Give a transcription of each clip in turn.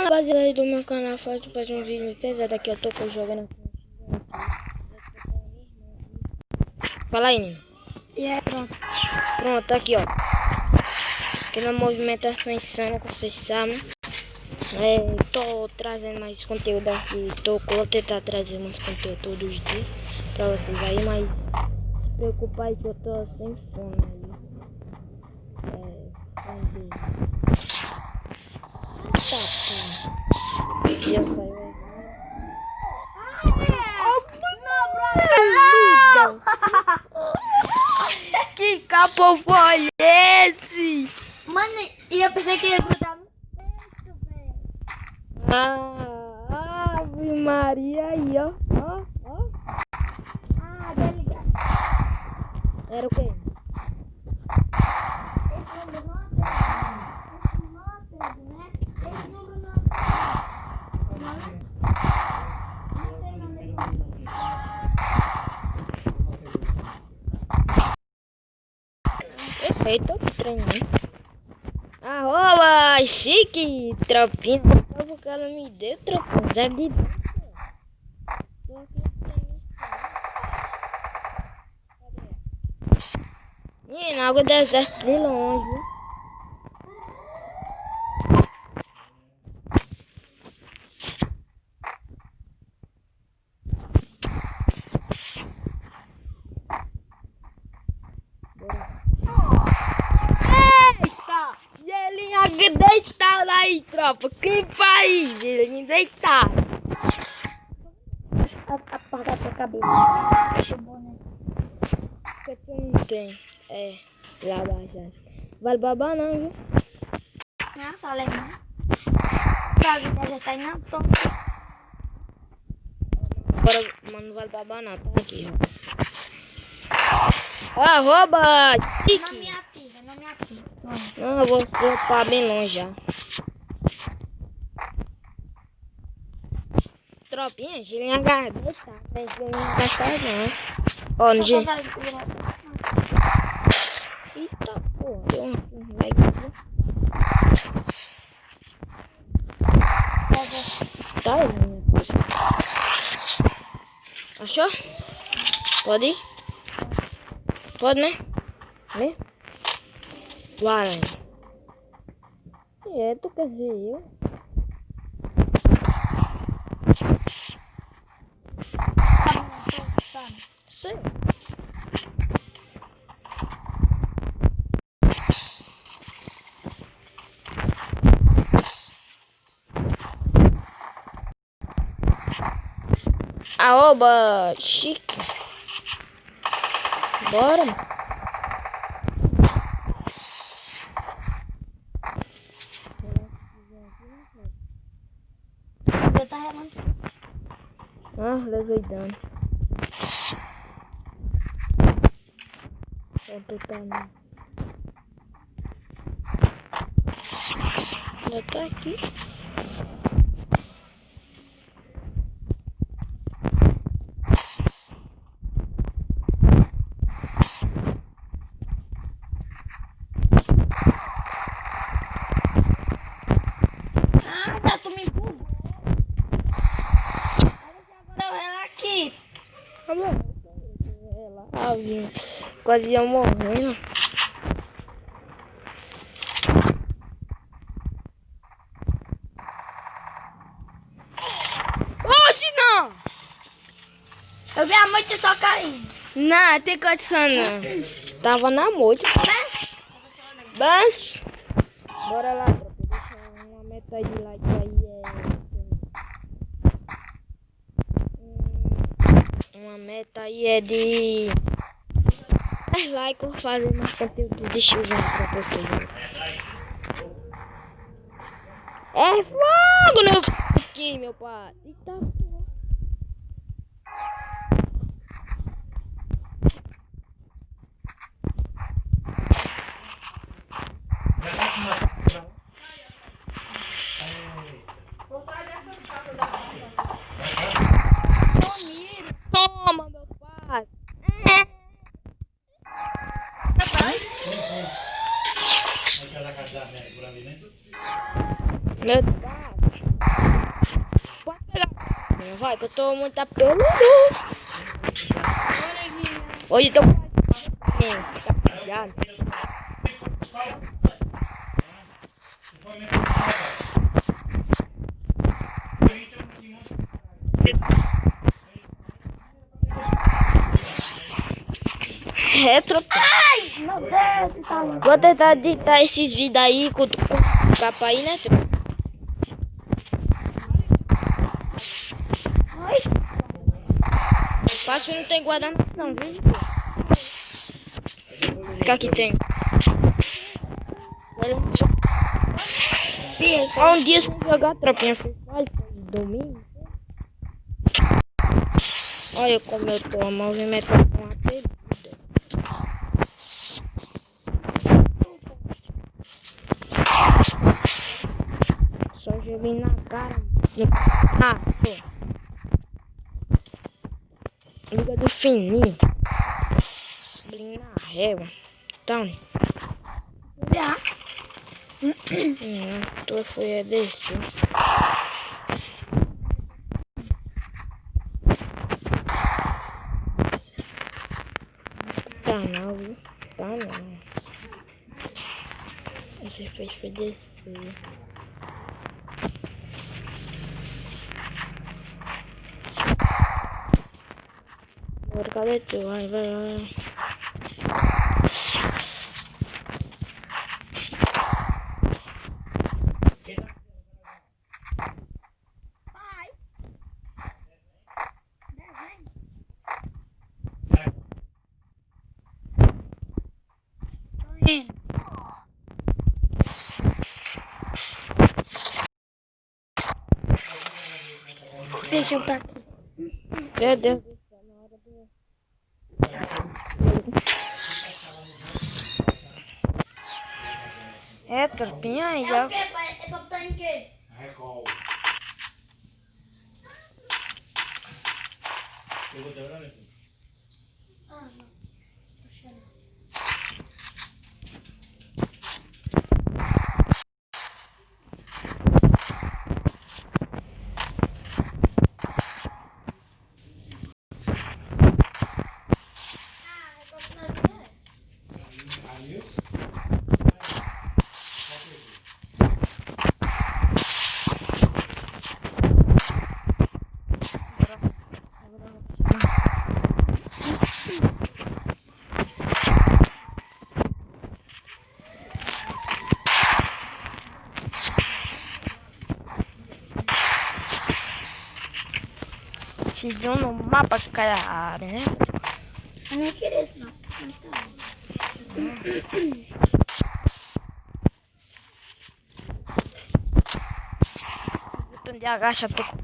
Rapaziada aí do meu canal, faz um vídeo pesado aqui, eu tô jogando. Fala aí, Nino. E aí, pronto. Pronto, aqui ó. Aquela movimentação insana, como vocês sabem. Tô trazendo mais conteúdo aqui. Vou tentar trazer mais conteúdo todos os dias pra vocês aí, mas se preocupa aí que eu tô sem fone aí. Vamos ver. Tá, pô. E eu saio aí. Que capô foi esse? Mano, e eu pensei que ia grudar no peito, velho. Ave Maria aí, ó. Ah, delegado. Era o quê? Esse número não atende, né? Esse número não atende. Não tem nome. Perfeito, treinando. Arroba, chique, tropinha. O que ela me deu, tropinha. Zero de menina, água do exército de longe, viu? Eita! Gelinho deitado aí, tropa. Que país, gelinho deitado. Apaga a tua cabeça. Porque tu não tem. Lá baixo. Vale babar não, viu? Nossa, alemão. Pra vida já tá indo na ponta. Agora, mas não vale babar não, tá aqui, ó. Arroba, Não chique. me ativa, não me ativa. Não, eu vou pra bem longe já. Tropinha, gelinho agarrado, tá? Não é gelinho agarrado não. Ó, no gelinho. Eita, porra, deu um like aqui. Tá aí, minha coisa. Achou? Pode ir? Pode, né? Né? Vai. Tu quer ver eu? Sei. Aoba, chique. Bora, mano. Você tá relando. Levei dano. Já tá aqui. Ah, tu me empurrou. Agora eu relo aqui. Tá bom. Quase ia morrendo. Hoje não! Eu vi a moita só caindo. Não, tem condição não. Tava na moita. Mas bora lá, tropa. Deixa uma meta de like aí. Uma meta aí é de 10 likes. Eu vou fazer mais conteúdo. Deixa eu ver pra vocês. É fogo no aqui, meu pai. Eita porra. Toma, meu pai. Meu pai. vai que eu tô muito apelando. Hoje eu tô tá ligado? Retro. Ai, meu Deus. Vou tentar editar esses vídeos aí com capa aí, né? Oi? Quase que não tem guardanapo não, viu? O que aqui tem? Só um dia sem jogar tropinha Free Fire, domingo. Olha como eu tô movimentando com a pele. Só joguei na cara. Liga do fininho. Blim na régua. Então. Já. Tô foi a descer. Tá não, viu? Tá não. Você fez foi descer. Agora cadê tu? Vai. Deixa eu tá aqui. Meu Deus do céu, na hora do... É, tropinha aí já. É o que, pai? É pra botar em quê? Recall. Eu vou dar uma Ah, não. Puxa, não. Xidão no mapa que cai a área, né? Eu nem queria isso, não. Mas tá bom. Botão de agacha, tô com...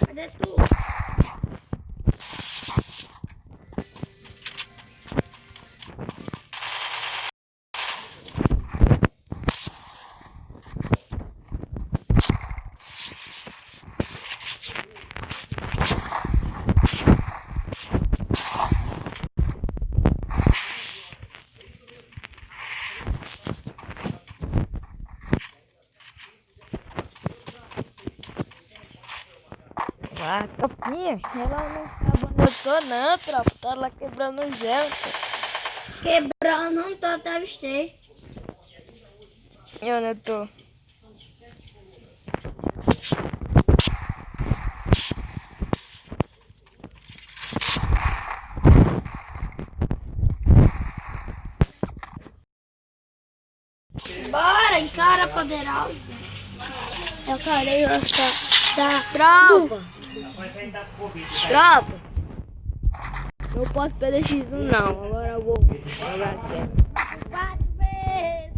Cadê tu? Ah, tropinha, ela não sabe onde eu tô não, tropa. Tá lá quebrando o gel. Quebrando, não tô, até avistei. E onde eu tô? Bora, encara, poderosa. Eu quero gostar da Tropa! Tropa! Não posso perder X1 não, agora eu vou jogar certo. 4 vezes.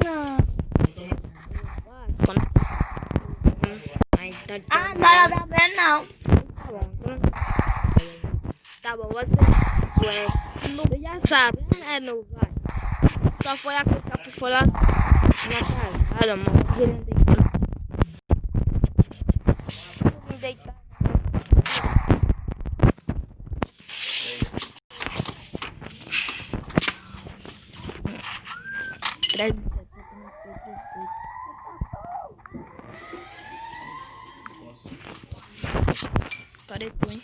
Não. Ah, não dá pra ver, não. Tá bom, você já sabe, né? Não vai. Só foi a coisa que foi lá na casada, mano. Querendo deitar. Me deitar. Parei tu, hein?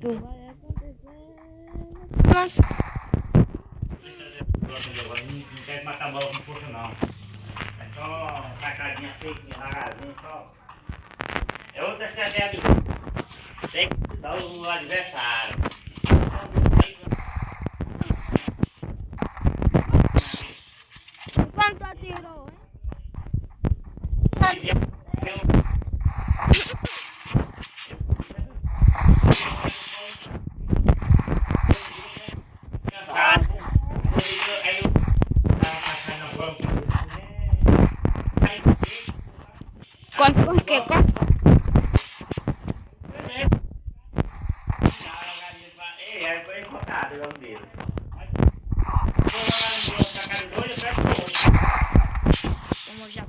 Tu vai acontecer. Nossa. Não quer matar a bola com força não. É só uma sacadinha seca, devagarzinho, só. É outra estratégia do jogo. Tem que dar o adversário. Quanto atirou, hein? Cansado. Aí eu tava passando a bola. Quanto por quê? Ele foi encontrado o nome dele. Como já